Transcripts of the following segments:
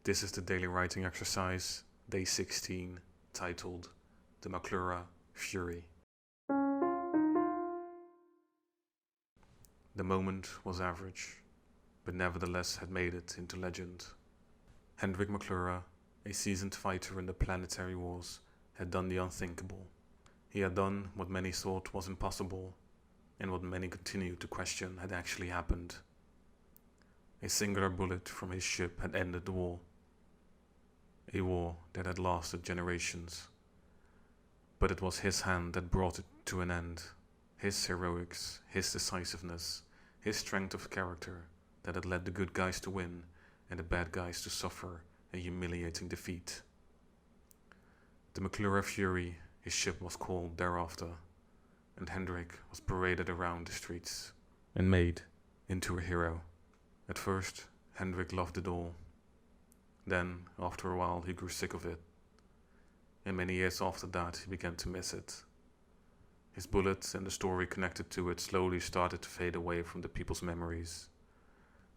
This is the daily writing exercise, day 16, titled The Maclura Fury. The moment was average, but nevertheless had made it into legend. Hendrik Maclura, a seasoned fighter in the planetary wars, had done the unthinkable. He had done what many thought was impossible, and what many continued to question had actually happened. A singular bullet from his ship had ended the war. A war that had lasted generations. But it was his hand that brought it to an end. His heroics, his decisiveness, his strength of character that had led the good guys to win and the bad guys to suffer a humiliating defeat. The Maclura Fury, his ship was called thereafter, and Hendrik was paraded around the streets and made into a hero. At first, Hendrik loved it all. Then, after a while, he grew sick of it. And many years after that, he began to miss it. His bullet and the story connected to it slowly started to fade away from the people's memories.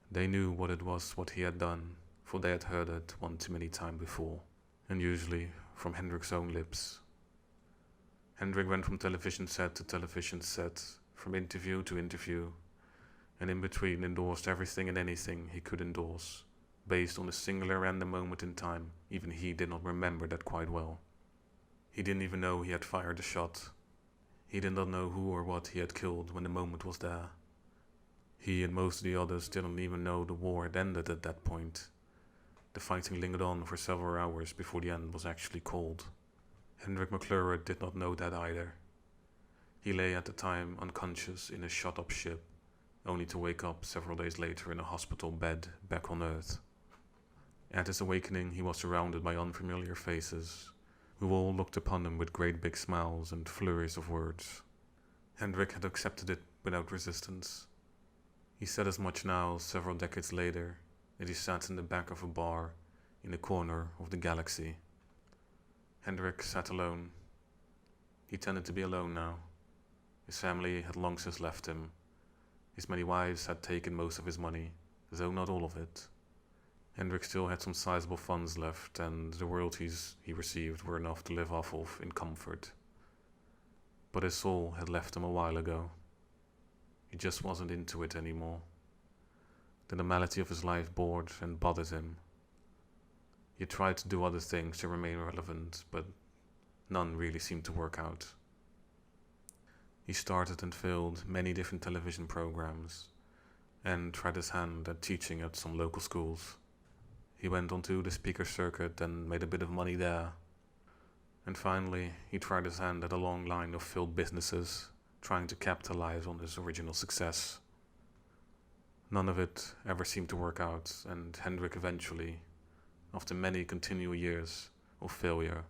They knew what it was, what he had done, for they had heard it one too many times before, and usually from Hendrik's own lips. Hendrik went from television set to television set, from interview to interview, and in between endorsed everything and anything he could endorse, based on a singular random moment in time. Even he did not remember that quite well. He didn't even know he had fired a shot. He did not know who or what he had killed when the moment was there. He and most of the others didn't even know the war had ended at that point. The fighting lingered on for several hours before the end was actually called. Hendrik Maclura did not know that either. He lay at the time unconscious in a shot-up ship, only to wake up several days later in a hospital bed back on Earth. At his awakening, he was surrounded by unfamiliar faces, who all looked upon him with great big smiles and flurries of words. Hendrik had accepted it without resistance. He said as much now, several decades later, that he sat in the back of a bar in a corner of the galaxy. Hendrik sat alone. He tended to be alone now. His family had long since left him. His many wives had taken most of his money, though not all of it. Hendrik still had some sizable funds left, and the royalties he received were enough to live off of in comfort. But his soul had left him a while ago. He just wasn't into it anymore. The normality of his life bored and bothered him. He tried to do other things to remain relevant, but none really seemed to work out. He started and failed many different television programs, and tried his hand at teaching at some local schools. He went onto the speaker circuit and made a bit of money there. And finally, he tried his hand at a long line of failed businesses, trying to capitalize on his original success. None of it ever seemed to work out, and Hendrik eventually, after many continual years of failure,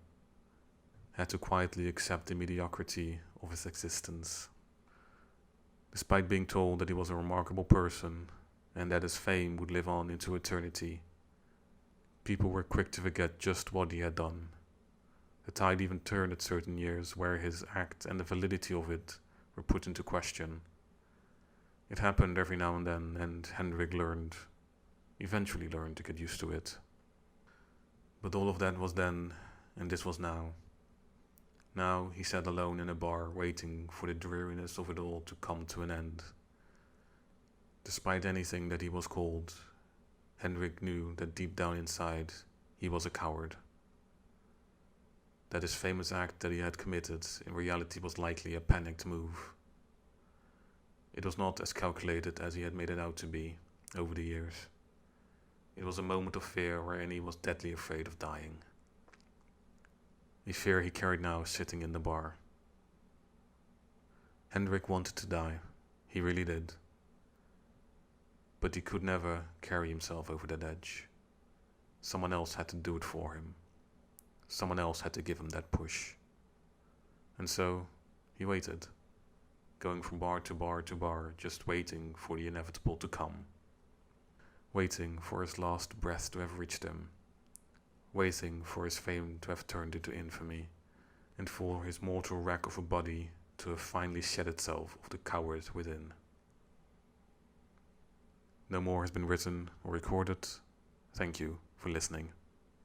had to quietly accept the mediocrity of his existence. Despite being told that he was a remarkable person and that his fame would live on into eternity, people were quick to forget just what he had done. The tide even turned at certain years where his act and the validity of it were put into question. It happened every now and then, and Hendrik eventually learned to get used to it. But all of that was then, and this was now. Now he sat alone in a bar, waiting for the dreariness of it all to come to an end. Despite anything that he was called, Hendrik knew that deep down inside he was a coward. That his famous act that he had committed in reality was likely a panicked move. It was not as calculated as he had made it out to be over the years. It was a moment of fear wherein he was deadly afraid of dying. A fear he carried now sitting in the bar. Hendrik wanted to die. He really did. But he could never carry himself over that edge. Someone else had to do it for him. Someone else had to give him that push. And so he waited, going from bar to bar to bar, just waiting for the inevitable to come. Waiting for his last breath to have reached him. Waiting for his fame to have turned into infamy, and for his mortal wreck of a body to have finally shed itself of the coward within. No more has been written or recorded. Thank you. for listening.